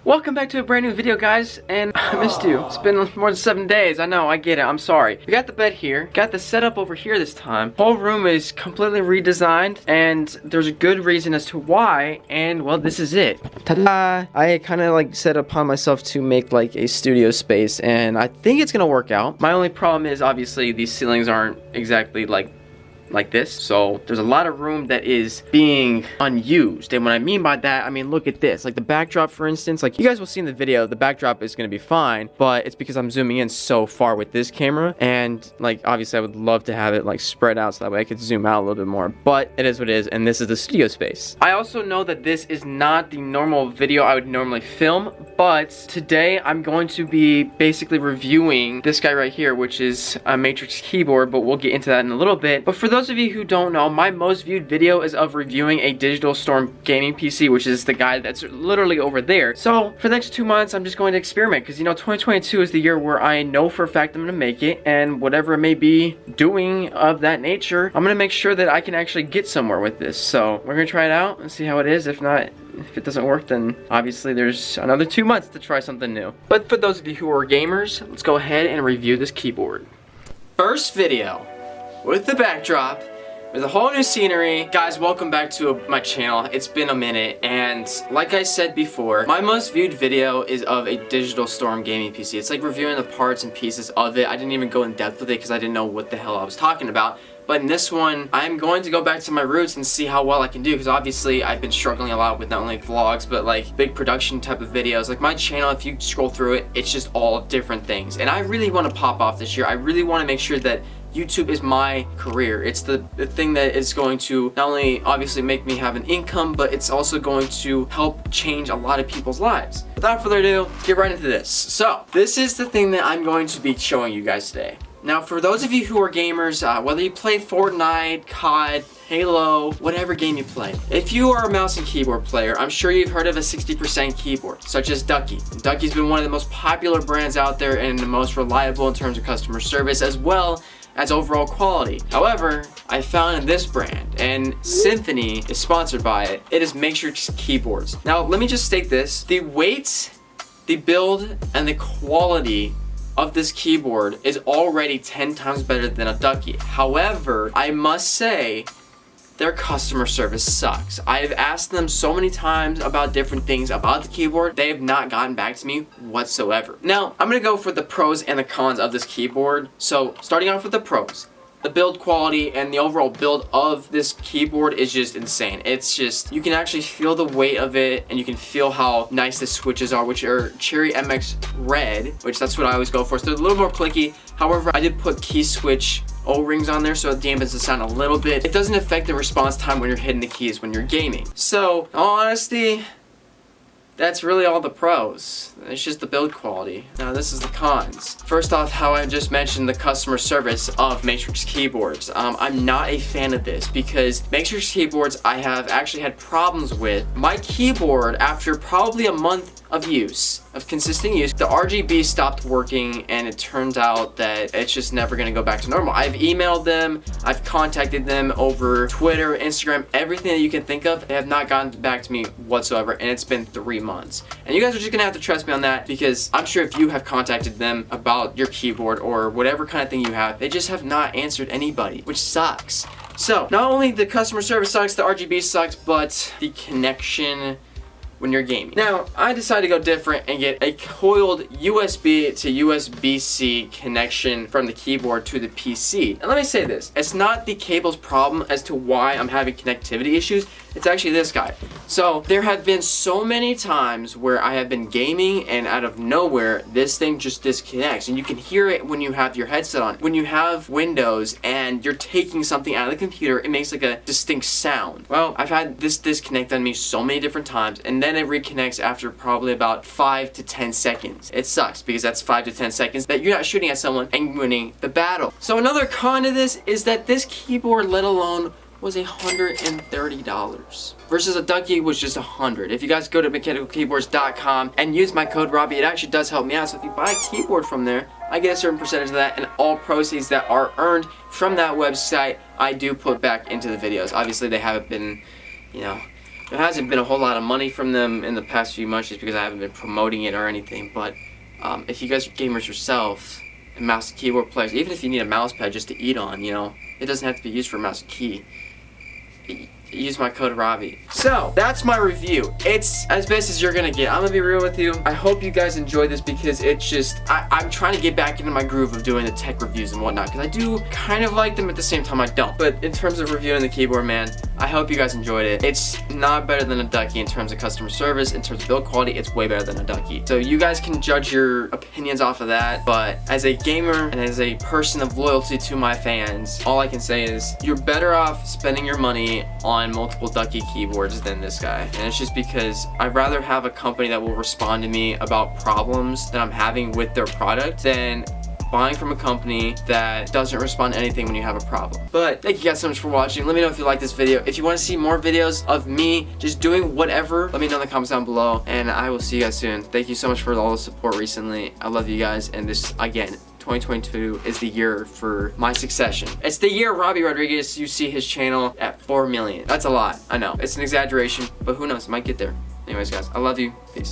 Welcome back to a brand new video, guys, and I missed you. It's been more than 7 days. I know, I get it, I'm sorry. We got the bed here, got the setup over here this time. Whole room is completely redesigned, and there's a good reason as to why, and well, this is it. Ta-da! I kind of like set upon myself to make like a studio space, and I think it's gonna work out. My only problem is obviously these ceilings aren't exactly like this, so there's a lot of room that is being unused. And what I mean by that, I mean, look at this, like the backdrop, for instance. Like you guys will see in the video, the backdrop is going to be fine, but it's because I'm zooming in so far with this camera, and like obviously I would love to have it like spread out so that way I could zoom out a little bit more, but it is what it is, and this is the studio space. I also know that this is not the normal video I would normally film, but today I'm going to be basically reviewing this guy right here, which is a Matrix keyboard, but we'll get into that in a little bit. But for those of you who don't know, my most viewed video is of reviewing a Digital Storm gaming PC, which is the guy that's literally over there. So for the next 2 months, I'm just going to experiment, because you know 2022 is the year where I know for a fact I'm going to make it, and whatever it may be doing of that nature, I'm going to make sure that I can actually get somewhere with this. So we're going to try it out and see how it is. If not, if it doesn't work, then obviously there's another 2 months to try something new. But for those of you who are gamers, let's go ahead and review this keyboard. First video with the backdrop, with a whole new scenery. Guys, welcome back to my channel. It's been a minute, and like I said before, my most viewed video is of a Digital Storm gaming PC. It's like reviewing the parts and pieces of it. I didn't even go in depth with it because I didn't know what the hell I was talking about. But in this one, I'm going to go back to my roots and see how well I can do, because obviously I've been struggling a lot with not only vlogs, but like big production type of videos. Like my channel, if you scroll through it, it's just all different things. And I really want to pop off this year. I really want to make sure that YouTube is my career. It's the thing that is going to not only obviously make me have an income, but it's also going to help change a lot of people's lives. Without further ado, let's get right into this. So, this is the thing that I'm going to be showing you guys today. Now, for those of you who are gamers, whether you play Fortnite, COD, Halo, whatever game you play, if you are a mouse and keyboard player, I'm sure you've heard of a 60% keyboard, such as Ducky. Ducky's been one of the most popular brands out there and the most reliable in terms of customer service, as well as overall quality. However, I found this brand, and Symphony is sponsored by it. It is Matrix keyboards. Now, let me just state this. The weight, the build, and the quality of this keyboard is already 10 times better than a Ducky. However, I must say, their customer service sucks. I've asked them so many times about different things about the keyboard. They have not gotten back to me whatsoever. Now, I'm gonna go for the pros and the cons of this keyboard. So, starting off with the pros. The build quality and the overall build of this keyboard is just insane. It's just, you can actually feel the weight of it, and you can feel how nice the switches are, which are Cherry MX Red, which that's what I always go for. So they're a little more clicky. However, I did put key switch O-rings on there so it dampens the sound a little bit. It doesn't affect the response time when you're hitting the keys when you're gaming. So, in all honesty, that's really all the pros. It's just the build quality. Now this is the cons. First off, how I just mentioned the customer service of Matrix keyboards. I'm not a fan of this, because Matrix keyboards I have actually had problems with. My keyboard, after probably a month of use, of consistent use, the RGB stopped working, and it turns out that it's just never gonna go back to normal. I've emailed them, I've contacted them over Twitter, Instagram, everything that you can think of. They have not gotten back to me whatsoever, and it's been 3 months. And you guys are just gonna have to trust me on that, because I'm sure if you have contacted them about your keyboard or whatever kind of thing you have, they just have not answered anybody, which sucks. So, not only the customer service sucks, the RGB sucks, but the connection when you're gaming. Now, I decided to go different and get a coiled USB to USB-C connection from the keyboard to the PC. And let me say this, it's not the cable's problem as to why I'm having connectivity issues, it's actually this guy. So, there have been so many times where I have been gaming, and out of nowhere, this thing just disconnects. And you can hear it when you have your headset on. When you have Windows and you're taking something out of the computer, it makes like a distinct sound. Well, I've had this disconnect on me so many different times, and then it reconnects after probably about 5 to 10 seconds. It sucks, because that's 5 to 10 seconds that you're not shooting at someone and winning the battle. So another con to this is that this keyboard, let alone, was $130 versus a Ducky was just $100. If you guys go to mechanicalkeyboards.com and use my code Robbie, it actually does help me out. So if you buy a keyboard from there, I get a certain percentage of that, and all proceeds that are earned from that website, I do put back into the videos. Obviously, they haven't been, you know, There hasn't been a whole lot of money from them in the past few months just because I haven't been promoting it or anything, but if you guys are gamers yourself and mouse and keyboard players, even if you need a mouse pad just to eat on, you know, it doesn't have to be used for mouse and key. Use my code Robbie. So that's my review. It's as best as you're gonna get. I'm gonna be real with you. I hope you guys enjoyed this because it's just I'm trying to get back into my groove of doing the tech reviews and whatnot because I do kind of like them at the same time I don't. But in terms of reviewing the keyboard, man, I hope you guys enjoyed it. It's not better than a Ducky in terms of customer service. In terms of build quality, it's way better than a Ducky. So you guys can judge your opinions off of that. But as a gamer and as a person of loyalty to my fans, all I can say is you're better off spending your money on multiple Ducky keyboards than this guy. And it's just because I'd rather have a company that will respond to me about problems that I'm having with their product than buying from a company that doesn't respond to anything when you have a problem. But thank you guys so much for watching. Let me know if you like this video. If you want to see more videos of me just doing whatever, let me know in the comments down below, and I will see you guys soon. Thank you so much for all the support recently. I love you guys, and this, again, 2022 is the year for my succession. It's the year Robbie Rodriguez, you see his channel at 4 million. That's a lot, I know. It's an exaggeration, but who knows, it might get there. Anyways guys, I love you, peace.